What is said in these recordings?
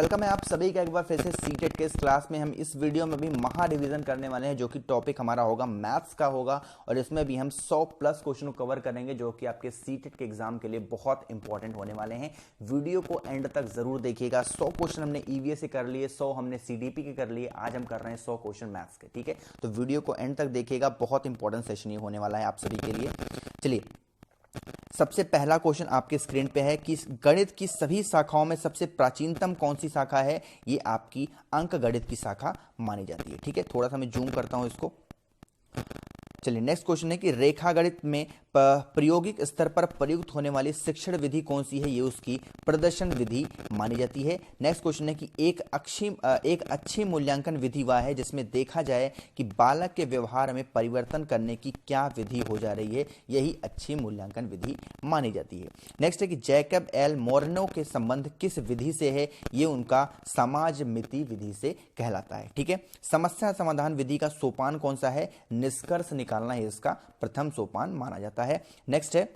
Welcome है आप सभी का एक बार फिर से सीटेट के इस क्लास में। हम इस वीडियो में भी महा रिवीजन करने वाले हैं, जो कि टॉपिक हमारा होगा मैथ्स का होगा, और इसमें भी हम 100 प्लस क्वेश्चन को कवर करेंगे, जो कि आपके सीटेट के एग्जाम के लिए बहुत इंपॉर्टेंट होने वाले हैं। वीडियो को एंड तक जरूर देखिएगा। 100 क्वेश्चन हमने ईवीएस से कर लिए, 100 हमने सीडीपी के कर लिए, आज हम कर रहे हैं 100 क्वेश्चन मैथ्स के। ठीक है, तो वीडियो को एंड तक देखिएगा, बहुत इंपॉर्टेंट सेशन ये होने वाला है आप सभी के लिए। चलिए, सबसे पहला क्वेश्चन आपके स्क्रीन पे है कि गणित की सभी शाखाओं में सबसे प्राचीनतम कौन सी शाखा है। ये आपकी अंक गणित की शाखा मानी जाती है। ठीक है, थोड़ा सा मैं जूम करता हूं इसको। चलिए, नेक्स्ट क्वेश्चन है कि रेखा गणित में प्रायोगिक स्तर पर प्रयुक्त होने वाली शिक्षण विधि कौन सी है। ये उसकी प्रदर्शन विधि मानी जाती है। नेक्स्ट क्वेश्चन है कि एक अच्छी मूल्यांकन विधि वह है जिसमें देखा जाए कि बालक के व्यवहार में परिवर्तन करने की क्या विधि हो जा रही है, यही अच्छी मूल्यांकन विधि मानी जाती है। नेक्स्ट है कि जैकब एल मोरनो के संबंध किस विधि से है। ये उनका समाज मिति विधि से कहलाता है। ठीक है, समस्या समाधान विधि का सोपान कौन सा है। निष्कर्ष निकालना है इसका प्रथम सोपान माना जाता है। नेक्स्ट है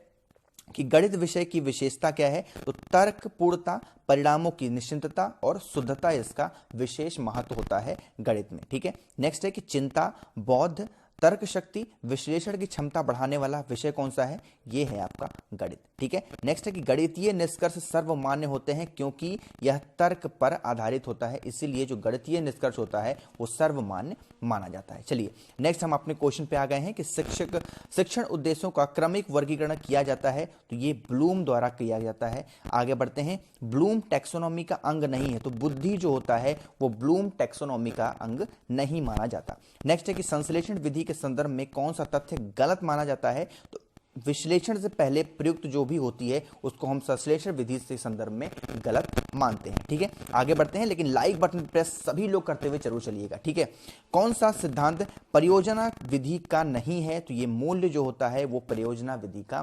कि गणित विषय की विशेषता क्या है। तो तर्कपूर्णता, परिणामों की निश्चितता और शुद्धता इसका विशेष महत्व होता है गणित में। ठीक है, नेक्स्ट है कि चिंता, बौद्ध, तर्क शक्ति, विश्लेषण की क्षमता बढ़ाने वाला विषय कौन सा है। ये है आपका गणित। ठीक है, नेक्स्ट है कि गणितीय निष्कर्ष सर्वमान्य होते हैं क्योंकि यह तर्क पर आधारित होता है, इसीलिए जो गणितीय निष्कर्ष होता है वो सर्वमान्य माना जाता है। चलिए, नेक्स्ट हम अपने क्वेश्चन पे आ गए हैं कि शिक्षण उद्देश्यों का क्रमिक वर्गीकरण किया जाता है, तो ये ब्लूम द्वारा किया जाता है। आगे बढ़ते हैं, ब्लूम टैक्सोनॉमी का अंग नहीं है, तो बुद्धि जो होता है वो ब्लूम टैक्सोनॉमी का अंग नहीं माना जाता। नेक्स्ट है कि संश्लेषण विधि के संदर्भ में कौन सा तथ्य गलत माना जाता है। तो विश्लेषण से पहले प्रयुक्त जो भी होती है उसको हम संश्लेषण विधि से संदर्भ में गलत मानते हैं। ठीक है, आगे बढ़ते हैं, लेकिन लाइक बटन प्रेस सभी लोग करते हुए जरूर चलिएगा। ठीक है, कौन सा सिद्धांत परियोजना विधि का नहीं है। तो ये मूल्य जो होता है वो परियोजना विधि का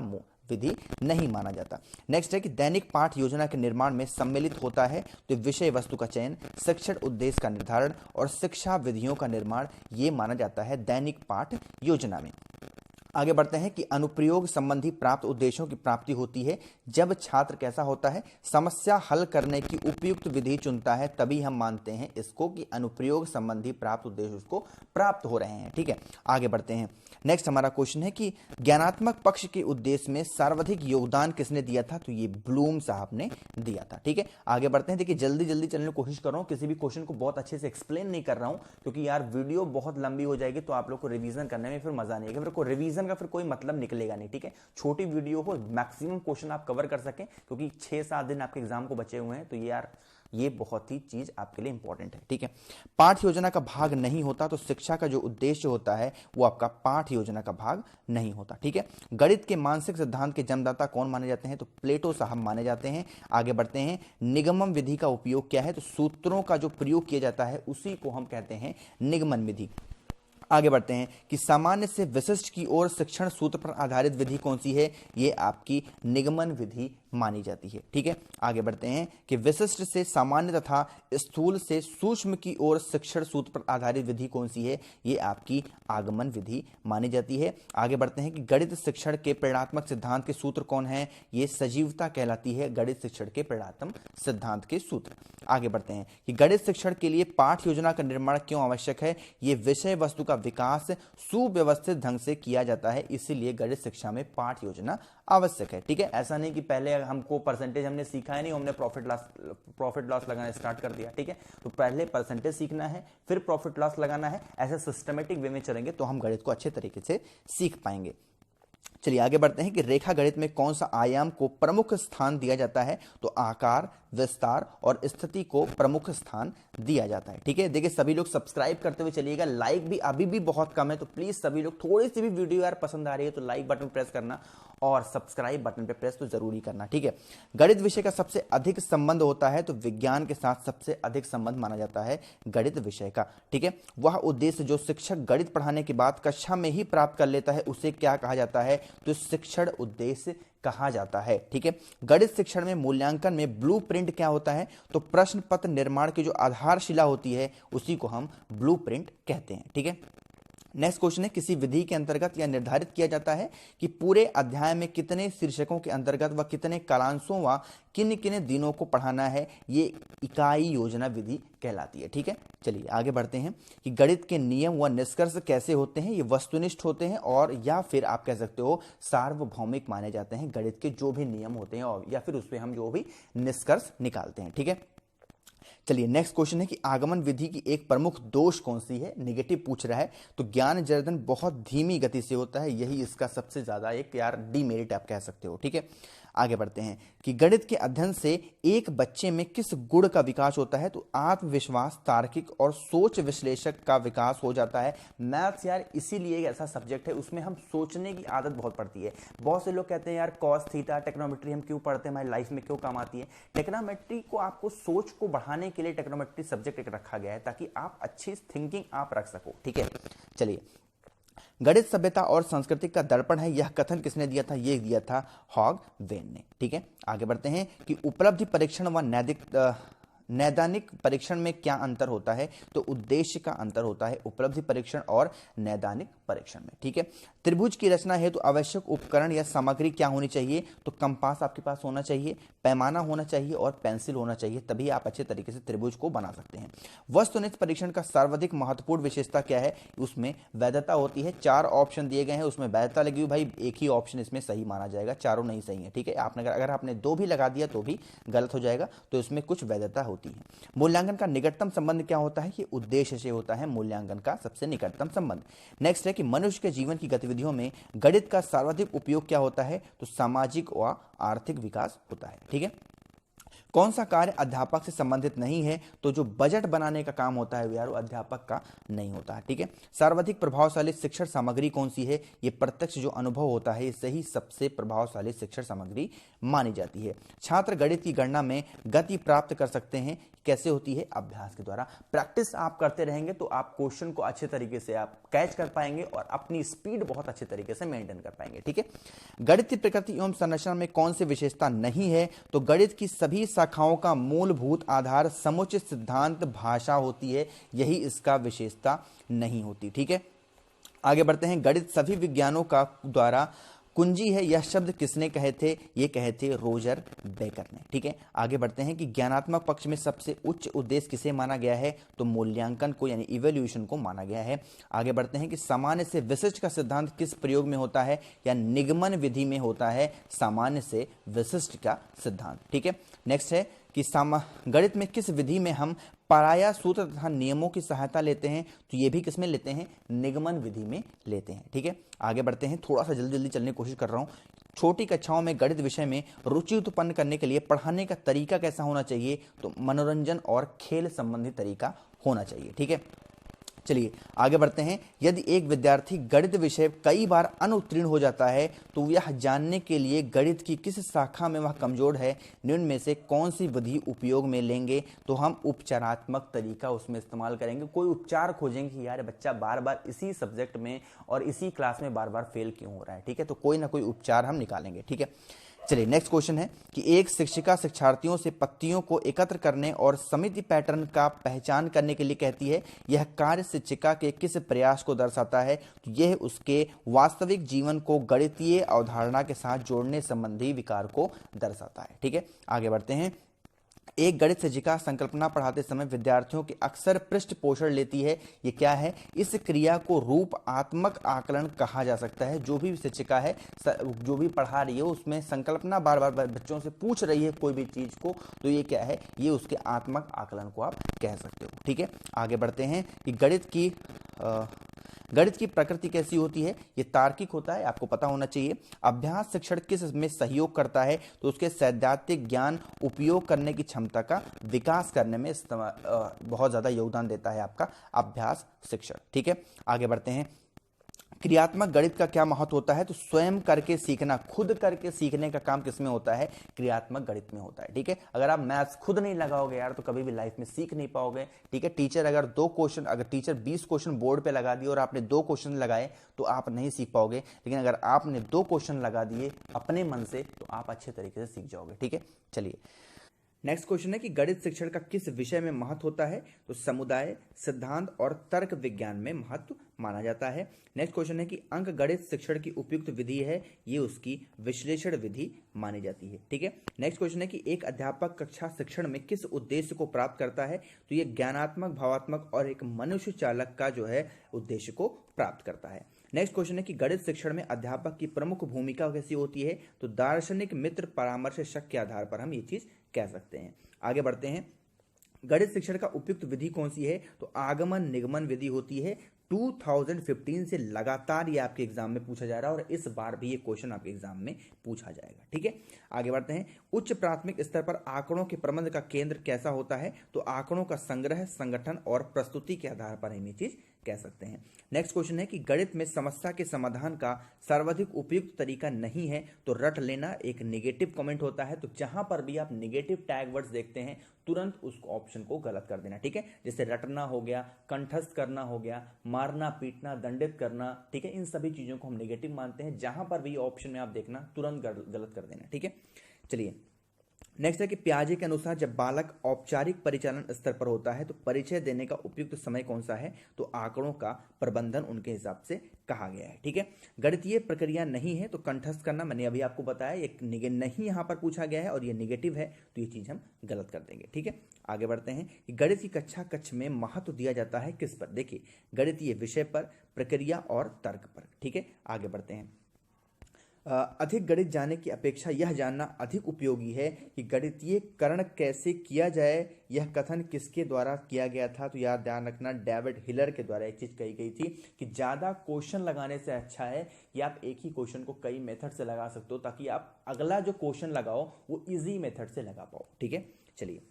विधि नहीं माना जाता। नेक्स्ट है कि दैनिक पाठ योजना के निर्माण में सम्मिलित होता है, तो विषय वस्तु का चयन, शिक्षण उद्देश्य का निर्धारण और शिक्षा विधियों का निर्माण ये माना जाता है दैनिक पाठ योजना में। आगे बढ़ते हैं कि अनुप्रयोग संबंधी प्राप्त उद्देश्यों की प्राप्ति होती है जब छात्र कैसा होता है, समस्या हल करने की उपयुक्त विधि चुनता है, तभी हम मानते हैं इसको कि अनुप्रयोग संबंधी प्राप्त उद्देश्य उसको प्राप्त हो रहे हैं। ठीक है, आगे बढ़ते हैं। नेक्स्ट हमारा क्वेश्चन है कि ज्ञानात्मक पक्ष के उद्देश्य में सर्वाधिक योगदान किसने दिया था। तो ये ब्लूम साहब ने दिया था। ठीक है, आगे बढ़ते हैं। देखिए, जल्दी जल्दी चलने की कोशिश कर रहा हूँ, किसी भी क्वेश्चन को बहुत अच्छे से एक्सप्लेन नहीं कर रहा हूँ, क्योंकि यार वीडियो बहुत लंबी हो जाएगी, तो आप लोग को रिवीजन करने में फिर मजा नहीं आएगा, फिर को रिवीजन का फिर कोई मतलब निकलेगा नहीं। ठीक है, छोटी वीडियो हो, मैक्सिमम क्वेश्चन आप कवर कर सकें, क्योंकि 6-7 दिन आपके एग्जाम को बचे हुए हैं, तो ये बहुत ही चीज आपके लिए इंपॉर्टेंट है। ठीक है, पाठ योजना का भाग नहीं होता, तो शिक्षा का जो उद्देश्य होता है वो आपका पाठ योजना का भाग नहीं होता। ठीक है, गणित के मानसिक सिद्धांत के जन्मदाता कौन माने जाते हैं। तो प्लेटो साहब माने जाते हैं। आगे बढ़ते हैं, निगमन विधि का उपयोग क्या है। तो सूत्रों का जो प्रयोग किया जाता है उसी को हम कहते हैं निगमन विधि। आगे बढ़ते हैं कि सामान्य से विशिष्ट की ओर शिक्षण सूत्र पर आधारित विधि कौन सी है। ये आपकी निगमन विधि मानी जाती है। ठीक है, आगे बढ़ते हैं कि विशिष्ट से सामान्य तथा स्थूल से सूक्ष्म की ओर शिक्षण सूत्र पर आधारित विधि कौन सी है। ये आपकी आगमन विधि मानी जाती है। आगे बढ़ते हैं कि गणित शिक्षण के परिणात्मक सिद्धांत के सूत्र कौन है। ये सजीवता कहलाती है गणित शिक्षण के परिणात्मक सिद्धांत के सूत्र। आगे बढ़ते हैं कि गणित शिक्षण के लिए पाठ योजना का निर्माण क्यों आवश्यक है। ये विषय वस्तु का विकास सुव्यवस्थित ढंग से किया जाता है, इसीलिए गणित शिक्षा में पाठ योजना आवश्यक है। ठीक है, ऐसा नहीं कि पहले हमको परसेंटेज हमने सीखा है नहीं, हमने प्रॉफिट लॉस लगाना स्टार्ट कर दिया। ठीक है, तो पहले परसेंटेज सीखना है, फिर प्रॉफिट लॉस लगाना है। ऐसे सिस्टमेटिक वे में चलेंगे तो हम गणित को अच्छे तरीके से सीख पाएंगे। चलिए, आगे बढ़ते हैं कि रेखा गणित में कौन सा आयाम को प्रमुख स्थान दिया जाता है। तो आकार, विस्तार और स्थिति को प्रमुख स्थान दिया जाता है। ठीक है, देखिए सभी लोग सब्सक्राइब करते हुए चलिएगा। लाइक भी अभी भी बहुत कम है, तो प्लीज सभी लोग, थोड़ी सी भी वीडियो यार पसंद आ रही है तो लाइक बटन प्रेस करना और सब्सक्राइब बटन पे प्रेस तो जरूरी करना। ठीक है, गणित विषय का सबसे अधिक संबंध होता है, तो विज्ञान के साथ सबसे अधिक संबंध माना जाता है गणित विषय का। ठीक है, वह उद्देश्य जो शिक्षक गणित पढ़ाने के बाद कक्षा में ही प्राप्त कर लेता है उसे क्या कहा जाता है। तो शिक्षण उद्देश्य कहा जाता है। ठीक है, गणित शिक्षण में मूल्यांकन में ब्लूप्रिंट क्या होता है। तो प्रश्न पत्र निर्माण की जो आधारशिला होती है उसी को हम ब्लूप्रिंट कहते हैं। ठीक है, नेक्स्ट क्वेश्चन है, किसी विधि के अंतर्गत यह निर्धारित किया जाता है कि पूरे अध्याय में कितने शीर्षकों के अंतर्गत व कितने कालांशों व किन किन दिनों को पढ़ाना है, ये इकाई योजना विधि कहलाती है। ठीक है, चलिए आगे बढ़ते हैं कि गणित के नियम व निष्कर्ष कैसे होते हैं, ये वस्तुनिष्ठ होते हैं और या फिर आप कह सकते हो सार्वभौमिक माने जाते हैं। गणित के जो भी नियम होते हैं और या फिर उसपे हम जो भी निष्कर्ष निकालते हैं। ठीक है, चलिए नेक्स्ट क्वेश्चन है कि आगमन विधि की एक प्रमुख दोष कौन सी है, नेगेटिव पूछ रहा है। तो ज्ञान जर्दन बहुत धीमी गति से होता है, यही इसका सबसे ज्यादा एक यार डीमेरिट आप कह सकते हो। ठीक है, आगे बढ़ते हैं कि गणित के अध्ययन से एक बच्चे में किस गुण का विकास होता है। तो आत्मविश्वास, तार्किक और सोच विश्लेषक का विकास हो जाता है। मैथ्स यार इसीलिए एक ऐसा सब्जेक्ट है उसमें हम सोचने की आदत बहुत पड़ती है। बहुत से लोग कहते हैं यार कॉस थीटा ट्रिग्नोमेट्री हम क्यों पढ़ते हैं, हमारी लाइफ में क्यों काम आती है। ट्रिग्नोमेट्री को आपको सोच को बढ़ाने के लिए ट्रिग्नोमेट्री सब्जेक्ट एक रखा गया है ताकि आप अच्छी थिंकिंग आप रख सको। ठीक है, चलिए गणित सभ्यता और संस्कृति का दर्पण है, यह कथन किसने दिया था, यह दिया था हॉग वेन ने। ठीक है, आगे बढ़ते हैं कि उपलब्धि परीक्षण व नैदानिक परीक्षण में क्या अंतर होता है। तो उद्देश्य का अंतर होता है उपलब्धि परीक्षण और नैदानिक परीक्षण में। ठीक है, त्रिभुज की रचना हेतु तो आवश्यक उपकरण या सामग्री क्या होनी चाहिए। तो कंपास आपके पास होना चाहिए, पैमाना होना चाहिए और पेंसिल होना चाहिए, तभी आप अच्छे तरीके से त्रिभुज को बना सकते हैं। वस्तुनिष्ठ परीक्षण का सर्वाधिक महत्वपूर्ण विशेषता क्या है, उसमें वैधता होती है। 4 ऑप्शन दिए गए हैं, उसमें वैधता लगी हुई भाई एक ही ऑप्शन इसमें सही माना जाएगा, चारों नहीं सही है। ठीक है, आपने अगर आपने 2 भी लगा दिया तो भी गलत हो जाएगा, तो इसमें कुछ वैधता होती है। मूल्यांकन का निकटतम संबंध क्या होता है, ये उद्देश्य से होता है मूल्यांकन का सबसे निकटतम संबंध। नेक्स्ट है कि मनुष्य के जीवन की गतिविधियों में गणित का सर्वाधिक उपयोग क्या होता है। तो सामाजिक व आर्थिक विकास होता है। ठीक है, कौन सा कार्य अध्यापक से संबंधित नहीं है। तो जो बजट बनाने का काम होता है यार वो अध्यापक का नहीं होता है। ठीक है, सर्वाधिक प्रभावशाली शिक्षण सामग्री कौन सी है, ये प्रत्यक्ष जो अनुभव होता है इससे ही सबसे प्रभावशाली शिक्षण सामग्री मानी जाती है। छात्र गणित की गणना में गति प्राप्त कर सकते हैं, कैसे होती है, अभ्यास के द्वारा। प्रैक्टिस आप करते रहेंगे तो आप क्वेश्चन को अच्छे तरीके से आप कैच कर पाएंगे और अपनी स्पीड बहुत अच्छे तरीके से मेंटेन कर पाएंगे। ठीक है, गणित की प्रकृति एवं संरचना में कौन सी विशेषता नहीं है। तो गणित की सभी शाखाओं का मूलभूत आधार समुचित सिद्धांत भाषा होती है, यही इसका विशेषता नहीं होती। ठीक है, आगे बढ़ते हैं, गणित सभी विज्ञानों का द्वारा कुंजी है, यह शब्द किसने कहे थे, ये कहे थे रोजर बेकर ने। ठीक है, आगे बढ़ते हैं कि ज्ञानात्मक पक्ष में सबसे उच्च उद्देश्य किसे माना गया है। तो मूल्यांकन को यानी इवैल्यूएशन को माना गया है। आगे बढ़ते हैं कि सामान्य से विशिष्ट का सिद्धांत किस प्रयोग में होता है, या निगमन विधि में होता है सामान्य से विशिष्ट का सिद्धांत। ठीक है, नेक्स्ट है कि गणित में किस विधि में हम पराया सूत्र तथा नियमों की सहायता लेते हैं। तो ये भी किसमें लेते हैं, निगमन विधि में लेते हैं। ठीक है, आगे बढ़ते हैं, थोड़ा सा जल्दी जल्दी चलने की कोशिश कर रहा हूं। छोटी कक्षाओं में गणित विषय में रुचि उत्पन्न करने के लिए पढ़ाने का तरीका कैसा होना चाहिए। तो मनोरंजन और खेल संबंधी तरीका होना चाहिए। ठीक है, चलिए आगे बढ़ते हैं। यदि एक विद्यार्थी गणित विषय कई बार अनुत्तीर्ण हो जाता है तो यह जानने के लिए गणित की किस शाखा में वह कमजोर है, निम्न में से कौन सी विधि उपयोग में लेंगे। तो हम उपचारात्मक तरीका उसमें इस्तेमाल करेंगे, कोई उपचार खोजेंगे कि यार बच्चा बार बार इसी सब्जेक्ट में और इसी क्लास में बार बार फेल क्यों हो रहा है। ठीक है, तो कोई ना कोई उपचार हम निकालेंगे। ठीक है, चलिए नेक्स्ट क्वेश्चन है कि एक शिक्षिका शिक्षार्थियों से पत्तियों को एकत्र करने और समिति पैटर्न का पहचान करने के लिए कहती है, यह कार्य शिक्षिका के किस प्रयास को दर्शाता है। तो यह उसके वास्तविक जीवन को गणितीय अवधारणा के साथ जोड़ने संबंधी विकार को दर्शाता है। ठीक है, आगे बढ़ते हैं। एक गणित शिक्षिका संकल्पना पढ़ाते समय विद्यार्थियों के अक्सर पृष्ठ पोषण लेती है, ये क्या है, इस क्रिया को रूपात्मक आकलन कहा जा सकता है। जो भी शिक्षिका है जो भी पढ़ा रही है उसमें संकल्पना बार बार बच्चों से पूछ रही है कोई भी चीज को, तो ये क्या है, ये उसके आत्मक आकलन को आप कह सकते हो। ठीक है, आगे बढ़ते हैं कि गणित की प्रकृति कैसी होती है, ये तार्किक होता है, आपको पता होना चाहिए। अभ्यास शिक्षण किस में सहयोग करता है। तो उसके सैद्धांतिक ज्ञान उपयोग करने की क्षमता का विकास करने में बहुत ज्यादा योगदान देता है आपका अभ्यास शिक्षण। ठीक है, आगे बढ़ते हैं। क्रियात्मक गणित का क्या महत्व होता है। तो स्वयं करके सीखना, खुद करके सीखने का काम किसमें होता है, क्रियात्मक गणित में होता है। ठीक है, अगर आप मैथ्स खुद नहीं लगाओगे यार तो कभी भी लाइफ में सीख नहीं पाओगे। ठीक है, टीचर अगर 20 क्वेश्चन बोर्ड पे लगा दिए और आपने 2 क्वेश्चन लगाए तो आप नहीं सीख पाओगे, लेकिन अगर आपने 2 क्वेश्चन लगा दिए अपने मन से तो आप अच्छे तरीके से सीख जाओगे। ठीक है, चलिए नेक्स्ट क्वेश्चन है कि गणित शिक्षण का किस विषय में महत्व होता है? तो समुदाय, सिद्धांत और तर्क विज्ञान में महत्व माना जाता है। नेक्स्ट क्वेश्चन है कि अंक गणित शिक्षण की उपयुक्त विधि है, ये उसकी विश्लेषण विधि मानी जाती है। ठीक है। नेक्स्ट क्वेश्चन है कि एक अध्यापक कक्षा शिक्षण में किस उद्देश्य को प्राप्त करता है? तो ये ज्ञानात्मक, भावात्मक और एक मनुष्य चालक का जो है उद्देश्य को प्राप्त करता है। नेक्स्ट क्वेश्चन है कि गणित शिक्षण में अध्यापक की प्रमुख भूमिका कैसी होती है? तो दार्शनिक, मित्र, परामर्शक के आधार पर हम ये चीज कह सकते हैं। आगे बढ़ते हैं। गणित शिक्षण का उपयुक्त विधि कौन सी है? तो आगमन निगमन विधि होती है। 2015 से लगातार ये आपके एग्जाम में पूछा जा रहा है और इस बार भी ये क्वेश्चन आपके एग्जाम में पूछा जाएगा। ठीक है। आगे बढ़ते हैं। उच्च प्राथमिक स्तर पर आंकड़ों के प्रबंध का केंद्र कैसा होता है? तो आंकड़ों का संग्रह, संगठन और प्रस्तुति के आधार पर हम ये चीज कह सकते हैं। नेक्स्ट क्वेश्चन है कि गणित में समस्या के समाधान का सर्वाधिक उपयुक्त तरीका नहीं है, तो रट लेना एक नेगेटिव कमेंट होता है। तो जहां पर भी आप नेगेटिव टैग वर्ड्स देखते हैं, तुरंत उस ऑप्शन को गलत कर देना। ठीक है। जैसे रटना हो गया, कंठस्थ करना हो गया, मारना, पीटना, दंडित करना। ठीक है। इन सभी चीजों को हम नेगेटिव मानते हैं। जहां पर भी ऑप्शन में आप देखना, तुरंत गलत कर देना। ठीक है। चलिए, नेक्स्ट है कि पियाजे के अनुसार जब बालक औपचारिक परिचालन स्तर पर होता है तो परिचय देने का उपयुक्त समय कौन सा है? तो आंकड़ों का प्रबंधन उनके हिसाब से कहा गया है। ठीक है। गणितीय प्रक्रिया नहीं है, तो कंठस्थ करना मैंने अभी आपको बताया, एक नहीं यहां पर पूछा गया है और ये निगेटिव है, तो ये चीज हम गलत कर देंगे। ठीक है। आगे बढ़ते हैं कि गणित की कक्ष में महत्व दिया जाता है किस पर? देखिए, गणितीय विषय पर, प्रक्रिया और तर्क पर। ठीक है। आगे बढ़ते हैं। अधिक गणित जानने की अपेक्षा यह जानना अधिक उपयोगी है कि गणितीय करण कैसे किया जाए। यह कथन किसके द्वारा किया गया था? तो याद ध्यान रखना, डेविड हिलर के द्वारा एक चीज कही गई थी कि ज्यादा क्वेश्चन लगाने से अच्छा है कि आप एक ही क्वेश्चन को कई मेथड से लगा सकते हो, ताकि आप अगला जो क्वेश्चन लगाओ वो इजी मेथड से लगा पाओ। ठीक है। चलिए,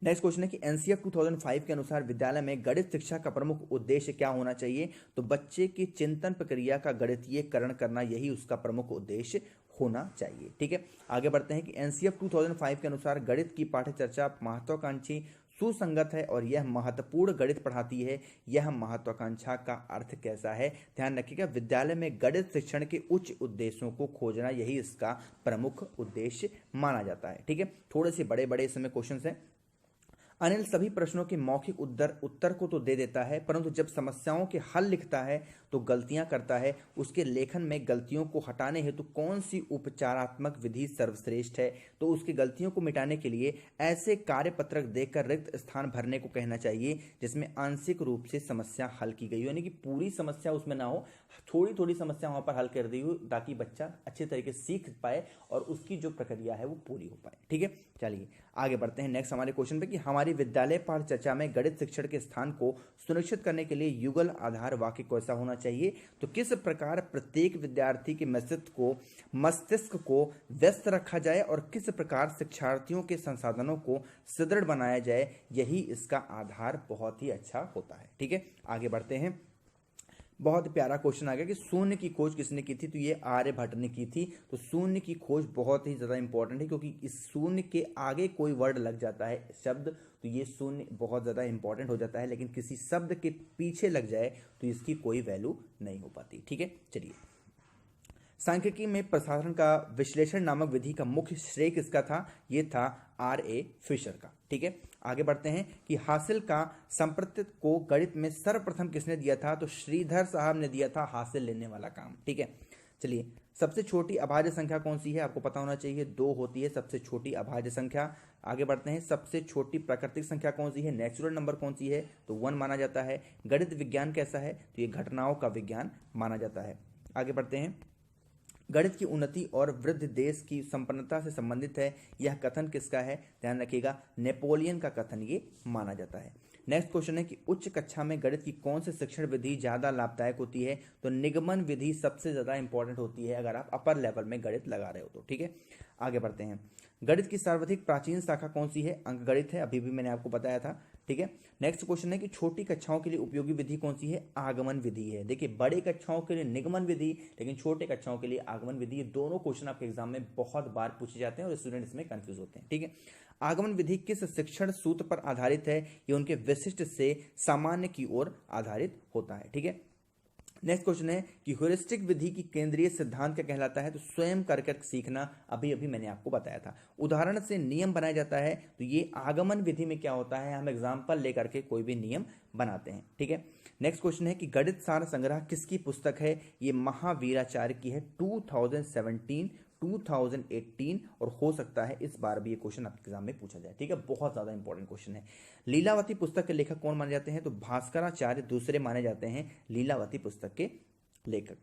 नेक्स्ट क्वेश्चन है कि एनसीएफ 2005 के अनुसार विद्यालय में गणित शिक्षा का प्रमुख उद्देश्य क्या होना चाहिए? तो बच्चे की चिंतन प्रक्रिया का गणितीयकरण करना, यही उसका प्रमुख उद्देश्य होना चाहिए। ठीक है। आगे बढ़ते हैं कि एनसीएफ 2005 के अनुसार गणित की पाठ्यचर्चा महत्वाकांक्षी, सुसंगत है और यह महत्वपूर्ण गणित पढ़ाती है। यह महत्वाकांक्षा का अर्थ कैसा है? ध्यान रखिएगा, विद्यालय में गणित शिक्षण के उच्च उद्देश्यों को खोजना, यही इसका प्रमुख उद्देश्य माना जाता है। ठीक है। थोड़े से बड़े बड़े इसमें क्वेश्चन है। अनिल सभी प्रश्नों के मौखिक उत्तर को तो दे देता है, परंतु जब समस्याओं के हल लिखता है तो गलतियां करता है। उसके लेखन में गलतियों को हटाने हेतु कौन सी उपचारात्मक विधि सर्वश्रेष्ठ है? तो उसकी गलतियों को मिटाने के लिए ऐसे कार्यपत्रक देकर रिक्त स्थान भरने को कहना चाहिए जिसमें आंशिक रूप से समस्या हल की गई हो, यानी कि पूरी समस्या उसमें ना हो, थोड़ी थोड़ी समस्या वहां पर हल कर दी हो, ताकि बच्चा अच्छे तरीके से सीख पाए और उसकी जो प्रक्रिया है वो पूरी हो पाए। ठीक है। चलिए, आगे बढ़ते हैं नेक्स्ट हमारे क्वेश्चन पे कि हमारी विद्यालय पाठ चर्चा में गणित शिक्षण के स्थान को सुनिश्चित करने के लिए युगल आधार वाक्य कैसा होना चाहिए? तो किस प्रकार प्रत्येक विद्यार्थी के मस्तिष्क को व्यस्त रखा जाए और किस प्रकार शिक्षार्थियों के संसाधनों को सुदृढ़ बनाया जाए, यही इसका आधार बहुत ही अच्छा होता है। ठीक है। आगे बढ़ते हैं। बहुत प्यारा क्वेश्चन आ गया कि शून्य की खोज किसने की थी? तो ये आर्यभट्ट ने की थी। तो शून्य की खोज बहुत ही ज्यादा इंपॉर्टेंट है, क्योंकि इस शून्य के आगे कोई वर्ड लग जाता है, शब्द, तो ये शून्य बहुत ज्यादा इंपॉर्टेंट हो जाता है। लेकिन किसी शब्द के पीछे लग जाए तो इसकी कोई वैल्यू नहीं हो पाती। ठीक है। चलिए, सांख्यिकी में प्रसारण का विश्लेषण नामक विधि का मुख्य श्रेय किसका था? ये था R.A. फिशर का। ठीक है। आगे बढ़ते हैं कि हासिल का संप्रतित को गणित में सर्वप्रथम किसने दिया था? तो श्रीधर साहब ने दिया था हासिल लेने वाला काम। ठीक है। चलिए, सबसे छोटी अभाज्य संख्या कौन सी है? आपको पता होना चाहिए, 2 होती है सबसे छोटी अभाज्य संख्या। आगे बढ़ते हैं, सबसे छोटी प्राकृतिक संख्या कौन सी है? नेचुरल नंबर कौन सी है? तो 1 माना जाता है। गणित विज्ञान कैसा है? तो ये घटनाओं का विज्ञान माना जाता है। आगे बढ़ते हैं, गणित की उन्नति और वृद्धि देश की संपन्नता से संबंधित है। यह कथन किसका है? ध्यान रखिएगा, नेपोलियन का कथन ये माना जाता है। नेक्स्ट क्वेश्चन है कि उच्च कक्षा में गणित की कौन सी शिक्षण विधि ज्यादा लाभदायक होती है? तो निगमन विधि सबसे ज्यादा इंपॉर्टेंट होती है अगर आप अपर लेवल में गणित लगा रहे हो तो। ठीक है। आगे बढ़ते हैं, गणित की सर्वाधिक प्राचीन शाखा कौन सी है? अंक गणित है, अभी भी मैंने आपको बताया था। ठीक है। नेक्स्ट क्वेश्चन है कि छोटी कक्षाओं के लिए उपयोगी विधि कौन सी है? आगमन विधि है। देखिए, बड़े कक्षाओं के लिए निगमन विधि, लेकिन छोटे कक्षाओं के लिए आगमन विधि। ये दोनों क्वेश्चन आपके एग्जाम में बहुत बार पूछे जाते हैं और स्टूडेंट इसमें कंफ्यूज होते हैं। ठीक है। आगमन विधि किस शिक्षण सूत्र पर आधारित है? ये उनके विशिष्ट से सामान्य की ओर आधारित होता है। ठीक है। नेक्स्ट क्वेश्चन है कि ह्यूरिस्टिक विधि की केंद्रीय सिद्धांत क्या कहलाता है? तो स्वयं कर कर सीखना, अभी अभी मैंने आपको बताया था। उदाहरण से नियम बनाया जाता है, तो ये आगमन विधि में क्या होता है, हम एग्जाम्पल लेकर के कोई भी नियम बनाते हैं। ठीक है, नेक्स्ट क्वेश्चन है कि गणित सार संग्रह किसकी पुस्तक है? ये महावीराचार्य की है, 2017, 2018 और हो सकता है इस बार भी ये क्वेश्चन आपके एग्जाम में पूछा जाए। ठीक है, बहुत ज्यादा इंपॉर्टेंट क्वेश्चन है। लीलावती पुस्तक के लेखक कौन माने जाते हैं? तो भास्कराचार्य दूसरे माने जाते हैं लीलावती पुस्तक के लेखक।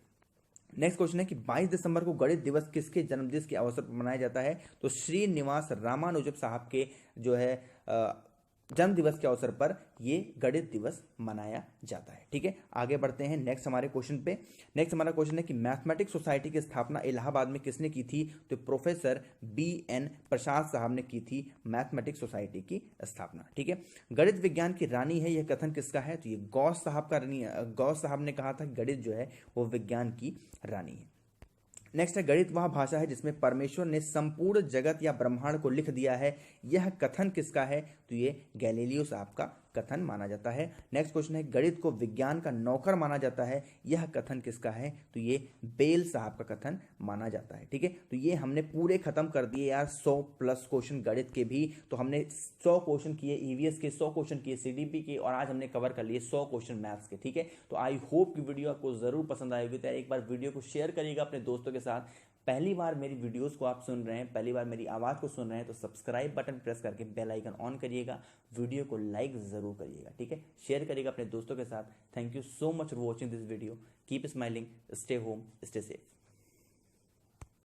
नेक्स्ट क्वेश्चन है कि 22 दिसंबर को गणित दिवस किसके जन्मदिन के अवसर पर मनाया जाता है? तो श्रीनिवास रामानुजम साहब के जो है जन्म दिवस के अवसर पर ये गणित दिवस मनाया जाता है। ठीक है, आगे बढ़ते हैं नेक्स्ट हमारे क्वेश्चन पे। नेक्स्ट हमारा क्वेश्चन है कि मैथमेटिक्स सोसाइटी की स्थापना इलाहाबाद में किसने की थी? तो प्रोफेसर BN प्रसाद साहब ने की थी मैथमेटिक्स सोसाइटी की स्थापना। ठीक है, गणित विज्ञान की रानी है, यह कथन किसका है? तो ये गॉस साहब ने कहा था कि गणित जो है वो विज्ञान की रानी है। नेक्स्ट है गणित वह भाषा है जिसमें परमेश्वर ने संपूर्ण जगत या ब्रह्मांड को लिख दिया है, यह कथन किसका है? तो ये गैलीलियो साहब का कथन माना जाता है। नेक्स्ट क्वेश्चन है गणित को विज्ञान का नौकर माना जाता है, यह कथन किसका है? तो ये बेल साहब का कथन माना जाता है। ठीक है, तो ये हमने पूरे खत्म कर दिए यार 100+ क्वेश्चन गणित के भी। तो हमने 100 क्वेश्चन किए EVS के, 100 क्वेश्चन किए CDP के, और आज हमने कवर कर लिए 100 क्वेश्चन मैथ्स के। ठीक है, तो आई होप कि वीडियो आपको जरूर पसंद आएगी। तो एक बार वीडियो को शेयर करिएगा अपने दोस्तों के साथ। पहली बार मेरी वीडियोस को आप सुन रहे हैं, पहली बार मेरी आवाज़ को सुन रहे हैं, तो सब्सक्राइब बटन प्रेस करके बेल आइकन ऑन करिएगा, वीडियो को लाइक ज़रूर करिएगा। ठीक है, शेयर करिएगा अपने दोस्तों के साथ। Thank you so much for watching this video. Keep smiling, stay home, stay safe.